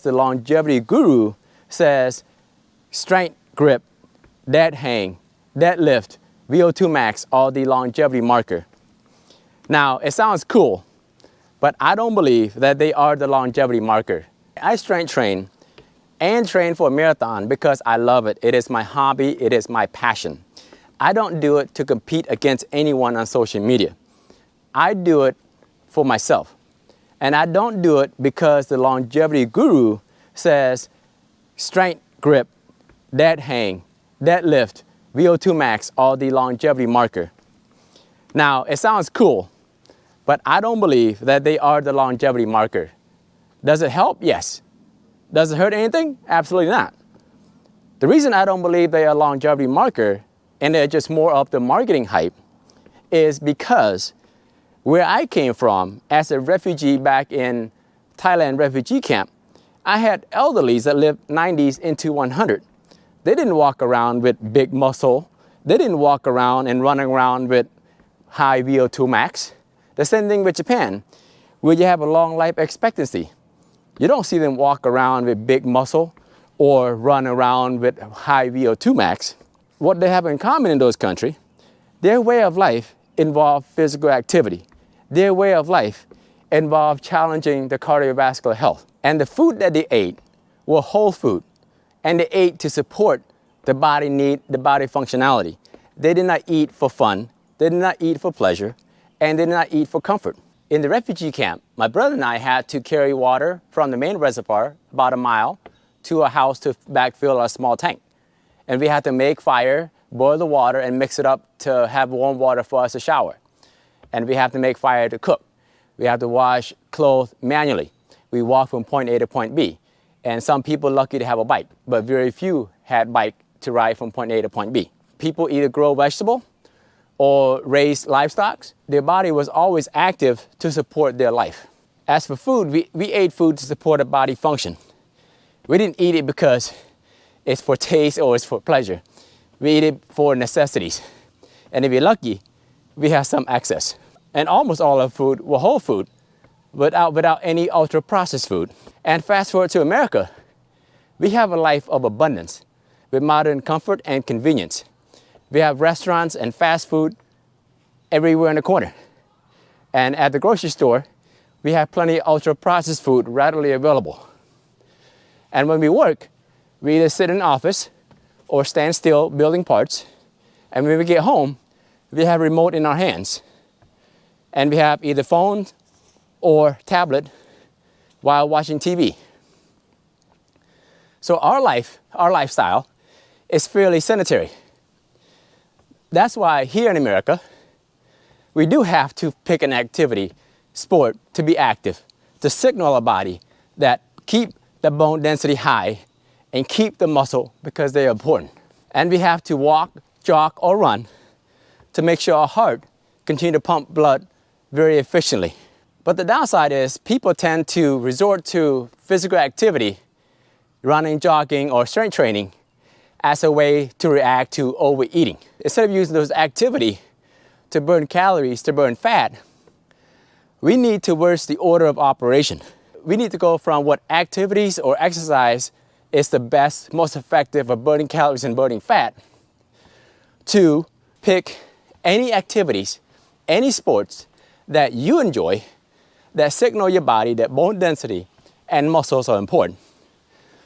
The longevity guru says strength, grip, dead hang, deadlift, VO2 max are the longevity marker. Now, it sounds cool, but I don't believe that they are the longevity marker. I strength train and train for a marathon because I love it. It is my hobby, it is my passion. I don't do it to compete against anyone on social media. I do it for myself. And I don't do it because the longevity guru says strength, grip, dead hang, deadlift, VO2 max are the longevity marker. Now, it sounds cool, but I don't believe that they are the longevity marker. Does it help? Yes. Does it hurt anything? Absolutely not. The reason I don't believe they are a longevity marker and they're just more of the marketing hype is because where I came from as a refugee back in Thailand refugee camp, I had elderlies that lived 90s into 100. They didn't walk around with big muscle. They didn't walk around and running around with high VO2 max. The same thing with Japan, where you have a long life expectancy. You don't see them walk around with big muscle or run around with high VO2 max. What they have in common in those countries, their way of life involved physical activity. Their way of life involved challenging the cardiovascular health. And the food that they ate were whole food. And they ate to support the body need, the body functionality. They did not eat for fun. They did not eat for pleasure. And they did not eat for comfort. In the refugee camp, my brother and I had to carry water from the main reservoir about a mile to a house to backfill our small tank. And we had to make fire, boil the water, and mix it up to have warm water for us to shower. And we have to make fire to cook. We have to wash clothes manually. We walk from point A to point B. And some people lucky to have a bike, but very few had bike to ride from point A to point B. People either grow vegetable or raise livestock. Their body was always active to support their life. As for food, we ate food to support a body function. We didn't eat it because it's for taste or it's for pleasure. We eat it for necessities. And if you're lucky, we have some excess. And almost all our food were whole food, without any ultra-processed food. And fast forward to America, we have a life of abundance with modern comfort and convenience. We have restaurants and fast food everywhere in the corner. And at the grocery store, we have plenty of ultra-processed food readily available. And when we work, we either sit in an office or stand still building parts. And when we get home, we have a remote in our hands. And we have either phone or tablet while watching TV. So our lifestyle is fairly sedentary. That's why here in America, we do have to pick an activity, sport, to be active, to signal our body that keep the bone density high and keep the muscle because they are important. And we have to walk, jog, or run to make sure our heart continue to pump blood very efficiently. But the downside is people tend to resort to physical activity, running, jogging, or strength training as a way to react to overeating. Instead of using those activity to burn calories, to burn fat, we need to reverse the order of operation. We need to go from what activities or exercise is the best, most effective of burning calories and burning fat to pick any activities, any sports that you enjoy that signal your body that bone density and muscles are important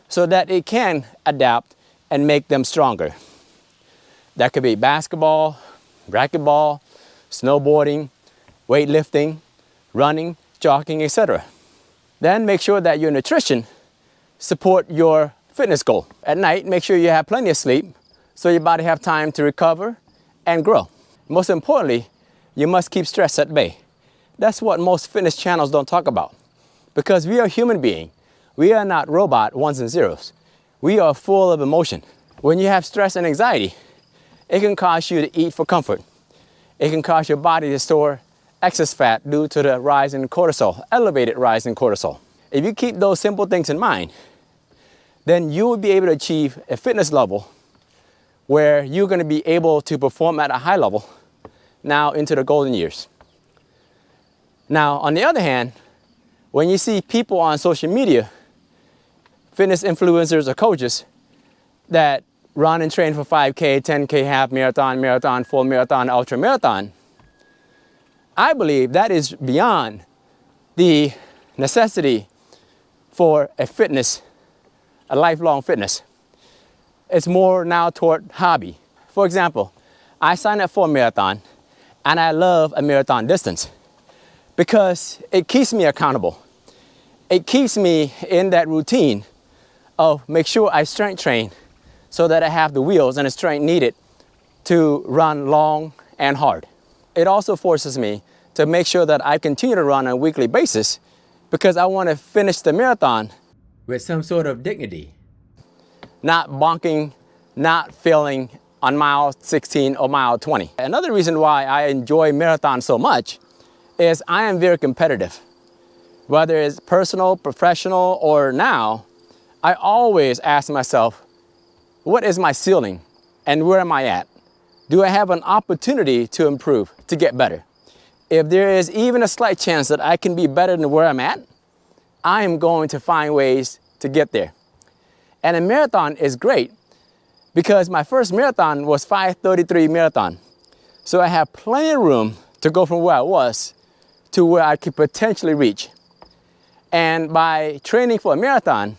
so that it can adapt and make them stronger. That could be basketball, racquetball, snowboarding, weightlifting, running, jogging, etc. Then make sure that your nutrition support your fitness goal. At night, make sure you have plenty of sleep so your body have time to recover and grow. Most importantly, you must keep stress at bay. That's what most fitness channels don't talk about. Because we are human beings. We are not robot ones and zeros. We are full of emotion. When you have stress and anxiety, it can cause you to eat for comfort. It can cause your body to store excess fat due to the rise in cortisol, elevated rise in cortisol. If you keep those simple things in mind, then you will be able to achieve a fitness level where you're going to be able to perform at a high level now into the golden years. Now, on the other hand, when you see people on social media fitness influencers or coaches that run and train for 5K, 10K, half marathon, full marathon, ultra marathon, I believe that is beyond the necessity for a fitness, a lifelong fitness. It's more now toward hobby. For example, I signed up for a marathon and I love a marathon distance because it keeps me accountable. It keeps me in that routine of make sure I strength train so that I have the wheels and the strength needed to run long and hard. It also forces me to make sure that I continue to run on a weekly basis because I want to finish the marathon with some sort of dignity. Not bonking, not failing on mile 16 or mile 20. Another reason why I enjoy marathon so much is I am very competitive. Whether it's personal, professional, or now, I always ask myself, what is my ceiling and where am I at? Do I have an opportunity to improve, to get better? If there is even a slight chance that I can be better than where I'm at, I am going to find ways to get there. And a marathon is great because my first marathon was 5:33 marathon. So I have plenty of room to go from where I was to where I could potentially reach. And by training for a marathon,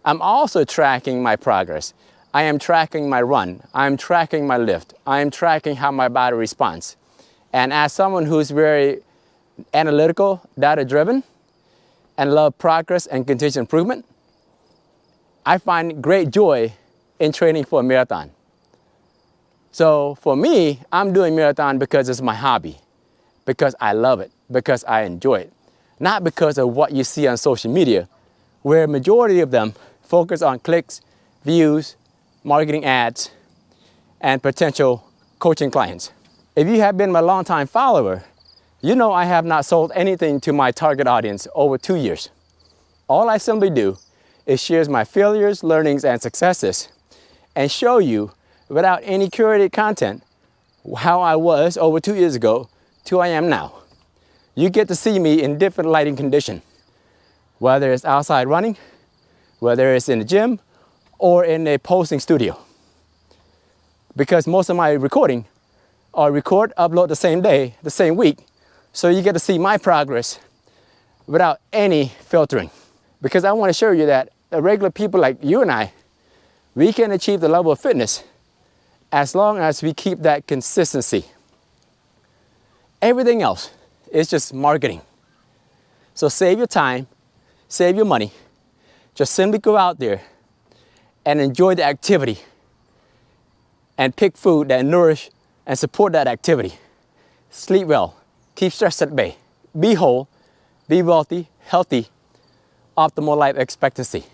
I'm also tracking my progress. I am tracking my run. I am tracking my lift. I am tracking how my body responds. And as someone who's very analytical, data-driven, and love progress and continuous improvement, I find great joy in training for a marathon. So for me, I'm doing marathon because it's my hobby, because I love it, because I enjoy it, not because of what you see on social media, where majority of them focus on clicks, views, marketing ads, and potential coaching clients. If you have been my longtime follower, you know I have not sold anything to my target audience over 2 years. All I simply do is share my failures, learnings, and successes and show you without any curated content how I was over 2 years ago to I am now. You get to see me in different lighting conditions, whether it's outside running, whether it's in the gym, or in a posting studio. Because most of my recording are record, upload the same day, the same week, so you get to see my progress without any filtering. Because I want to show you that regular people like you and I, we can achieve the level of fitness as long as we keep that consistency. Everything else is just marketing. So save your time, save your money, just simply go out there and enjoy the activity and pick food that nourish and support that activity. Sleep well, keep stress at bay, be whole, be wealthy, healthy, optimal life expectancy.